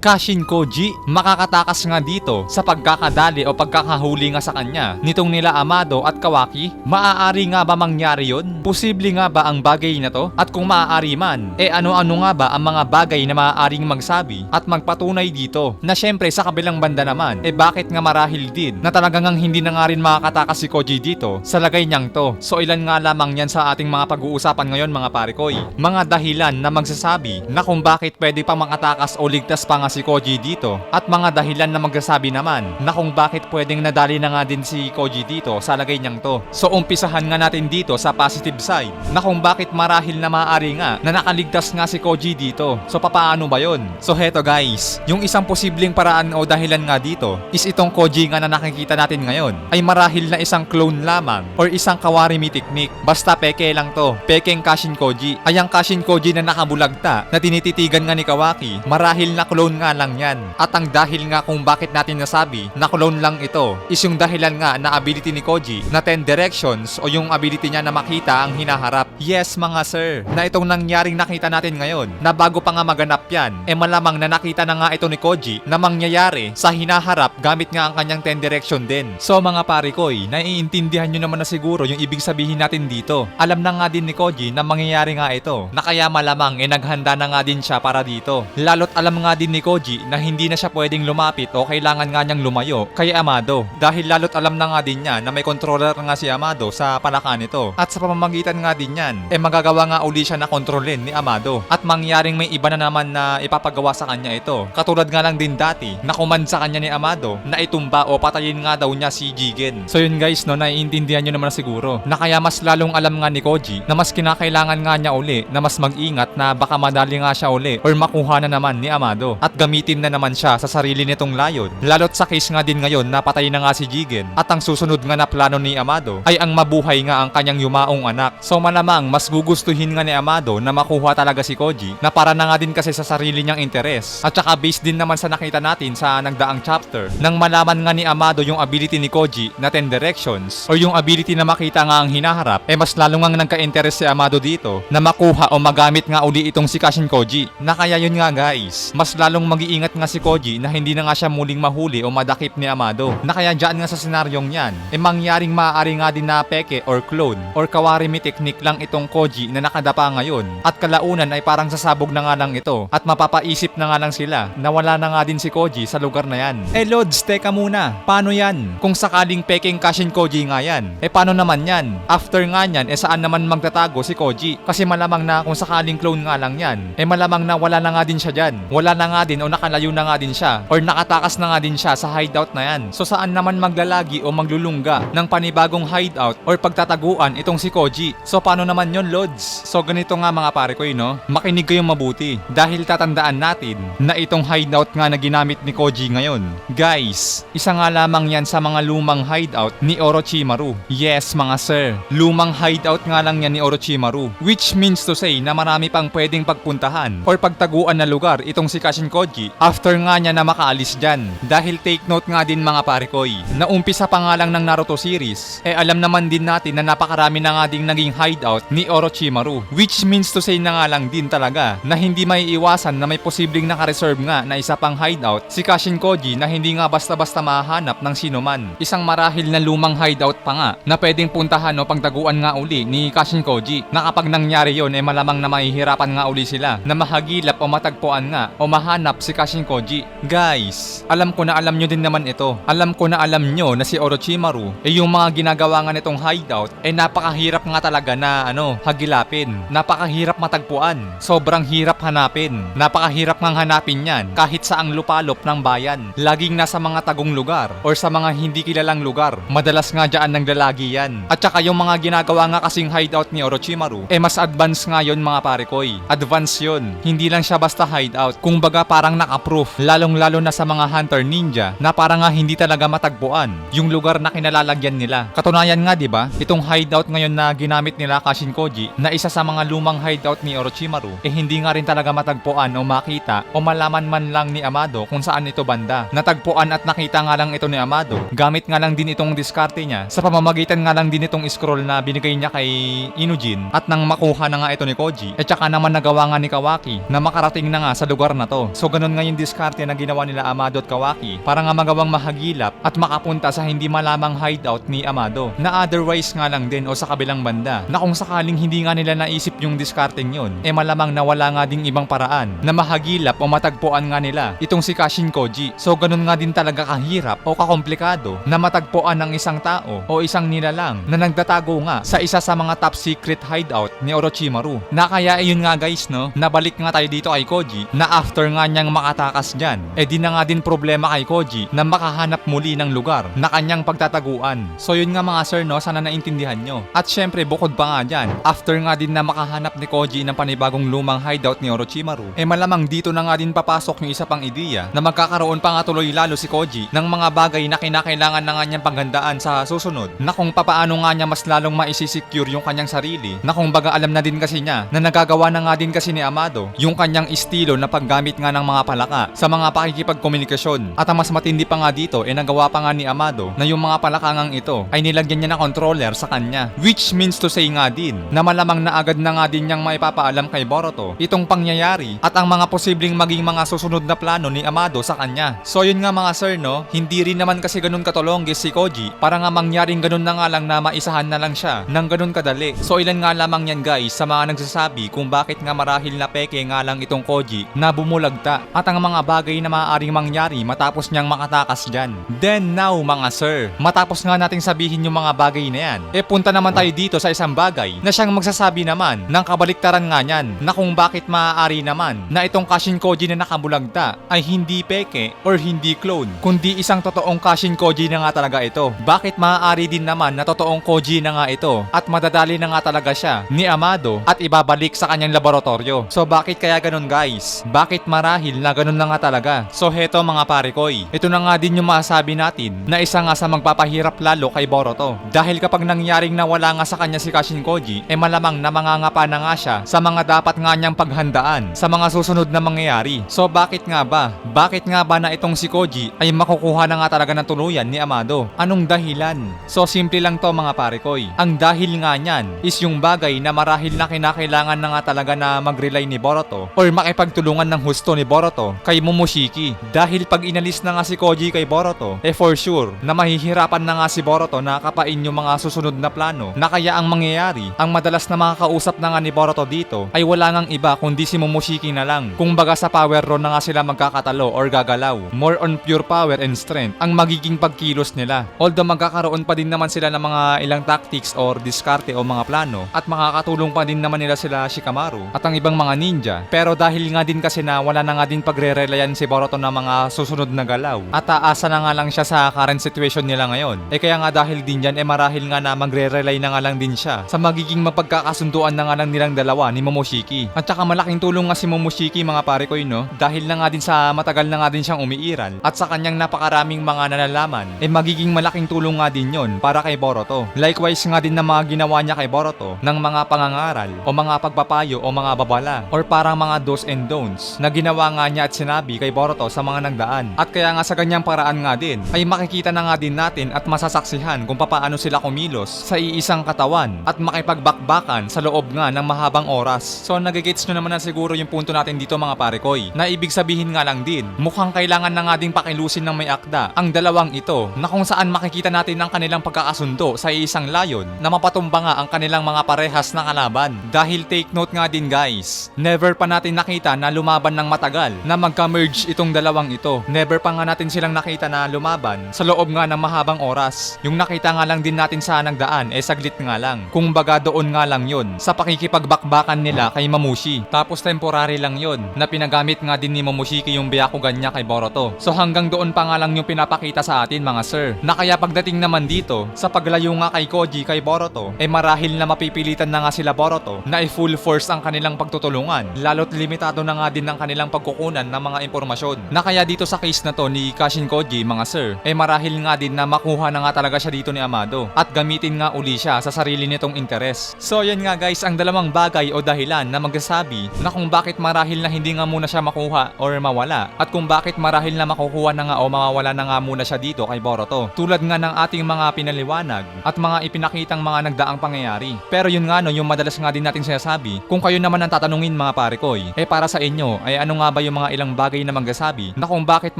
Kashin Koji, makakatakas nga dito sa pagkakadali o pagkakahuli nga sa kanya nitong nila Amado at Kawaki. Maaari nga ba mangyari yun? Posible nga ba ang bagay na to? At kung maaari man, ano-ano nga ba ang mga bagay na maaaring magsabi at magpatunay dito na syempre sa kabilang banda naman, bakit nga marahil din na talagang hindi na nga rin makakatakas si Koji dito sa lagay niyang to. So ilan nga lamang yan sa ating mga pag-uusapan ngayon mga parikoy. Mga dahilan na magsasabi na kung bakit pwede pa makatakas o ligtas pa nga si Koji dito at mga dahilan na magsasabi naman na kung bakit pwedeng nadali na nga din si Koji dito sa lagay niyang to. So umpisahan nga natin dito sa positive side na kung bakit marahil na maaari nga na nakaligtas nga si Koji dito. So papaano ba yun? So heto guys, yung isang posibleng paraan o dahilan nga dito is itong Koji nga na nakikita natin ngayon ay marahil na isang clone lamang or isang kawarimi technique. Basta peke lang to, pekeng Kashin Koji. Ay ang Kashin Koji na nakabulagta na tinititigan nga ni Kawaki, marahil na clone nga lang yan. At ang dahil nga kung bakit natin nasabi na clone lang ito is yung dahilan nga na ability ni Koji na 10 directions o yung ability niya na makita ang hinaharap. Yes mga sir, na itong nangyaring nakita natin ngayon na bago pa nga maganap yan, malamang na nakita na nga ito ni Koji na mangyayari sa hinaharap gamit nga ang kanyang 10 direction din. So mga parikoy, naiintindihan nyo naman na siguro yung ibig sabihin natin dito. Alam na nga din ni Koji na mangyayari nga ito, na kaya malamang naghanda na nga din siya para dito. Lalo't alam nga din ni Koji na hindi na siya pwedeng lumapit o kailangan nga niyang lumayo kay Amado. Dahil lalo't alam na nga din niya na may controller nga si Amado sa palaka nito. At sa pamamagitan nga din yan, magagawa nga uli siya na kontrolin ni Amado. At mangyaring may iba na naman na ipapagawa sa kanya ito. Katulad nga lang din dati, na command sa kanya ni Amado na itumba o patayin nga daw niya si Jigen. So yun guys, no, naiintindihan nyo naman na siguro na kaya mas lalong alam nga ni Koji na mas kinakailangan nga niya uli na mas mag-ingat na baka madali nga siya uli or makuha na naman ni Amado at gamitin na naman siya sa sarili nitong layon. Lalot sa case nga din ngayon na patay na nga si Jigen at ang susunod nga na plano ni Amado ay ang mabuhay nga ang kanyang yumaong anak. So malamang mas gugustuhin nga ni Amado na makuha talaga si Koji na para na nga din kasi sa sarili niyang interes. At saka based din naman sa nakita natin sa nagdaang chapter nang malaman nga ni Amado yung ability ni Koji na 10 directions o yung ability na makita nga ang hinaharap, mas lalo nga nagka-interest si Amado dito na makuha o magamit nga uli itong si Kashin Koji. Na kaya yun nga guys, mas lalong mag-iingat nga si Koji na hindi na nga siya muling mahuli o madakip ni Amado. Na kaya dyan nga sa senaryong yan, mangyaring maaari nga din na peke or clone or kawarimi technique lang itong Koji na nakadapa ngayon. At kalaunan ay parang sasabog na nga lang ito at mapapaisip na nga lang sila na wala na nga din si Koji sa lugar na yan. Lods, teka muna, paano yan? Kung sakaling pekeng Kashin Koji nga yan, paano naman yan? After nga yan, saan naman magtatago si Koji? Kasi malamang na kung sakaling clone nga lang yan, malamang na wala na nga din siya dyan. Wala na nga din o nakalayo na nga din siya or nakatakas na nga din siya sa hideout na yan. So saan naman maglalagi o maglulungga ng panibagong hideout or pagtataguan itong si Koji? So paano naman yon Lods? So ganito nga mga pare ko no, makinig kayong mabuti dahil tatandaan natin na itong hideout nga na ginamit ni Koji ngayon, guys, isa nga lamang yan sa mga lumang hideout ni Orochimaru. Yes mga sir, lumang hideout nga lang yan ni Orochimaru, which means to say na marami pang pwedeng pagpuntahan or pagtaguan na lugar itong si Kashin Koji after nga niya na makaalis dyan. Dahil take note nga din mga parikoy, na umpisa pa nga lang ng Naruto series, alam naman din natin na napakarami na nga ding naging hideout ni Orochimaru, which means to say na nga lang din talaga na hindi may iwasan na may posibleng naka-reserve nga na isa pang hideout si Kashin Koji na hindi nga basta-basta mahanap ng sino man. Isang marahil na lumang hideout pa nga na pwedeng puntahan o pagtaguan nga uli ni Kashin Koji na kapag nangyari yon malamang na mahihirapan nga uli sila na mahagilap o matagpuan nga o mahanap si Kashin Koji. Guys, alam ko na alam nyo din naman ito. Alam ko na alam nyo na si Orochimaru yung mga ginagawa nga nitong hideout napakahirap nga talaga na hagilapin. Napakahirap matagpuan. Sobrang hirap hanapin. Napakahirap ngang hanapin yan kahit saang lupalop ng bayan. Laging nasa mga tagong lugar or sa mga hindi kilalang lugar. Madalas nga dyan naglalagi yan. At saka yung mga ginagawa nga kasing hideout ni Orochimaru mas advance nga yon mga parekoy. Advance yon. Hindi lang siya basta hideout. Kung baga parang naka-proof. Lalong-lalo na sa mga hunter ninja na parang nga hindi talaga matagpuan yung lugar na kinalalagyan nila. Katunayan nga 'di ba? Itong hideout ngayon na ginamit nila Kashin Koji na isa sa mga lumang hideout ni Orochimaru hindi nga rin talaga matagpuan o makita o malaman man lang ni Amado kung saan ito banda. Natagpuan at nakita nga lang ito ni Amado. Gamit nga lang din itong diskarte niya sa pamamagitan nga lang din itong scroll na binigay niya kay Inujin at nang makuha na nga ito ni Koji. At saka naman nagawa nga ni Kawaki na makarating na nga sa lugar na to. So ganun nga yung diskarte na ginawa nila Amado at Kawaki para nga magawang mahagilap at makapunta sa hindi malamang hideout ni Amado na otherwise nga lang din o sa kabilang banda na kung sakaling hindi nga nila naisip yung diskarteng yun, malamang nawala nga ding ibang paraan na mahagilap o matagpuan nga nila itong si Kashin Koji. So ganun nga din talaga kahirap o kakomplikado na matagpuan ng isang tao o isang nilalang na nagtatago nga sa isa sa mga top secret hideout ni Orochimaru. Na kaya ayun nga guys no, nabalik nga tayo dito kay Koji na after nga niyang makatakas dyan, di na nga din problema kay Koji na makahanap muli ng lugar na kanyang pagtataguan. So yun nga mga sir no, sana naintindihan nyo. At syempre bukod pa nga dyan, after nga din na makahanap ni Koji ng panibagong lumang hideout ni Orochimaru, malamang dito na nga din papasok yung isa pang ideya na magkakaroon pa nga tuloy lalo si Koji ng mga bagay na kinakailangan na nga niyang paghandaan sa susunod, na kung papaano nga niya mas lalong maisisecure yung kanyang sarili, na kung baga alam na din kasi niya na nagagawa na nga din kasi ni Amado yung kanyang estilo na paggamit nga ng mga palaka sa mga pakikipagkomunikasyon. At ang mas matindi pa nga dito, nagawa pa nga ni Amado na yung mga palakangang ito ay nilagyan niya ng controller sa kanya, which means to say nga din na malamang na agad na nga din niyang maipapaalam kay Boruto itong pangyayari at ang mga posibleng maging mga susunod na plano ni Amado sa kanya. So yun nga mga sir no, hindi rin naman kasi ganun katolongges si Koji para nga mangyaring ganun na nga lang na maisahan na lang siya ng ganun kadali. So ilan nga lamang yan guys sa mga nagsasabi kung bakit nga marahil na peke nga lang itong Koji na bumulagta at ang mga bagay na maaaring mangyari matapos niyang makatakas dyan. Then now mga sir, matapos nga nating sabihin yung mga bagay na yan, punta naman tayo dito sa isang bagay na siyang magsasabi naman ng kabaliktaran nga niyan na kung bakit maaari naman na itong Kashin Koji na nakabulagta ay hindi peke or hindi clone, kundi isang totoong Kashin Koji na nga talaga ito. Bakit maaari din naman na totoong Koji na nga ito at madadali na nga talaga siya ni Amado at ibabalik sa kanyang laboratorio. So bakit kaya ganun guys? Bakit marahil na ganun na nga talaga? So heto mga parekoy, ito na nga din yung masasabi natin na isa nga sa magpapahirap lalo kay Boruto. Dahil kapag nangyaring nawala nga sa kanya si Kashin Koji, malamang na mangangapa na nga siya sa mga dapat nga niyang paghandaan sa mga susunod na mangyayari. So bakit nga ba? Bakit nga ba na itong si Koji ay makukuha na nga talaga ng tuluyan ni Amado? Anong dahilan? So simple lang to mga parekoy. Ang dahil nga niyan is yung bagay na marahil na kinakailangan na nga talaga na mag-rely ni Boruto or makipagtulungan ng husto ni Boruto kay Momoshiki. Dahil pag inalis na nga si Koji kay Boruto, for sure na mahihirapan na nga si Boruto na kapain yung mga susunod na plano, na kaya ang mangyayari, ang madalas na makakausap na nga ni Boruto dito ay wala ngang iba kundi si Momoshiki na lang. Kung baga sa power ron na nga sila magkakatalo or gagalaw, more on pure power and strength ang magiging pagkilos nila. Although magkakaroon pa din naman sila ng mga ilang tactics or diskarte o mga plano at makakatulong pa din naman nila sila Shikamaru at ang ibang mga ninja, pero dahil nga din kasi na wala na nga din pagre-relayan si Boruto ng mga susunod na galaw at aasa na nga lang siya sa current situation nila ngayon, kaya nga dahil din dyan marahil nga na magre-rely na nga lang din siya sa magiging mapagkakasunduan na nga lang nilang dalawa ni Momoshiki. At saka malaking tulong nga si Momoshiki mga pare ko no, dahil na nga din sa matagal na nga din siyang umiiral at sa kanyang napakaraming mga nalalaman, magiging malaking tulong nga din yon para kay Boruto. Likewise nga din na mga ginawa niya kay Boruto ng mga pangangaral o mga pagpapayo o mga babala or parang mga do's and don'ts na ginawa nga niya at sinabi kay Boruto sa mga nagdaan. At kaya nga sa ganyang paraan nga din ay makikita na nga din natin at masasaksihan kung papaano sila kumilos sa iisang katawan at makipagbakbakan sa loob nga ng mahabang oras. So nagigets nyo naman na siguro yung punto natin dito mga parekoy, na ibig sabihin nga lang din, mukhang kailangan na nga din pakilusin ng may akda ang dalawang ito na kung saan makikita natin ang kanilang pagkakasundo sa isang layon na mapatumba nga ang kanilang mga parehas na kalaban. Dahil take note nga din guys, never pa natin nakita na lumaban ng matagal na magka-merge itong dalawang ito. Never pa nga natin silang nakita na lumaban sa loob nga ng mahabang oras. Yung nakita nga lang din natin sa nagdaan saglit nga lang. Kung baga doon nga lang yun sa pakikipagbakbakan nila kay Mamushi. Tapos temporary lang yun na pinagamit nga din ni Momoshiki yung Byakugan niya kay Boruto. So hanggang doon pa nga lang yung pinapakita sa atin mga sir. Na kaya pagdating naman dito sa paglayo nga kay Koji kay Boruto, marahil na mapipilitan na nga sila Boruto na i-full force ang kanilang pagtutulungan. Lalo't limitado na nga din ang kanilang pagkukunan ng mga impormasyon. Na kaya dito sa case na to ni Kashin Koji mga sir, marahil nga din na makuha na nga talaga siya dito ni Amado at gamitin nga uli siya sa sarili nitong interes. So yan nga guys ang dalawang bagay o dahilan na magsasabi na kung bakit marahil na hindi nga muna siya makuha or mawala at kung bakit marahil na makukuha na nga o mawawala na nga muna siya dito kay Boruto. Tulad nga ng ating mga pinaliwanag at mga ipinakitang mga nagdaang pangyayari. Pero yun nga no, yung madalas nga din natin sinasabi, kung kayo naman ang tatanungin mga parekoy, para sa inyo ay ano nga ba yung mga ilang bagay na magsasabi na kung bakit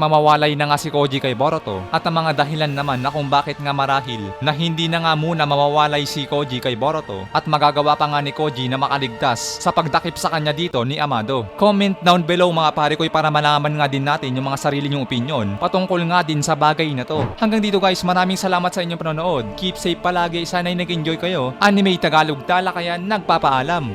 mamawalay na nga si Koji kay Boruto at ang mga dahilan naman na kung bakit nga marahil na hindi na nga muna mamawalay si Koji kay Boruto at magagawa pa nga ni Koji na makaligtas sa pagdakip sa kanya dito ni Amado. Comment down below mga pare ko'y para malaman nga din natin yung mga sarili nyong opinion patungkol nga din sa bagay na to. Hanggang dito guys, maraming salamat sa inyong panonood. Keep safe palagi, sana'y nag-enjoy kayo. Anime Tagalog Talakayan nagpapaalam.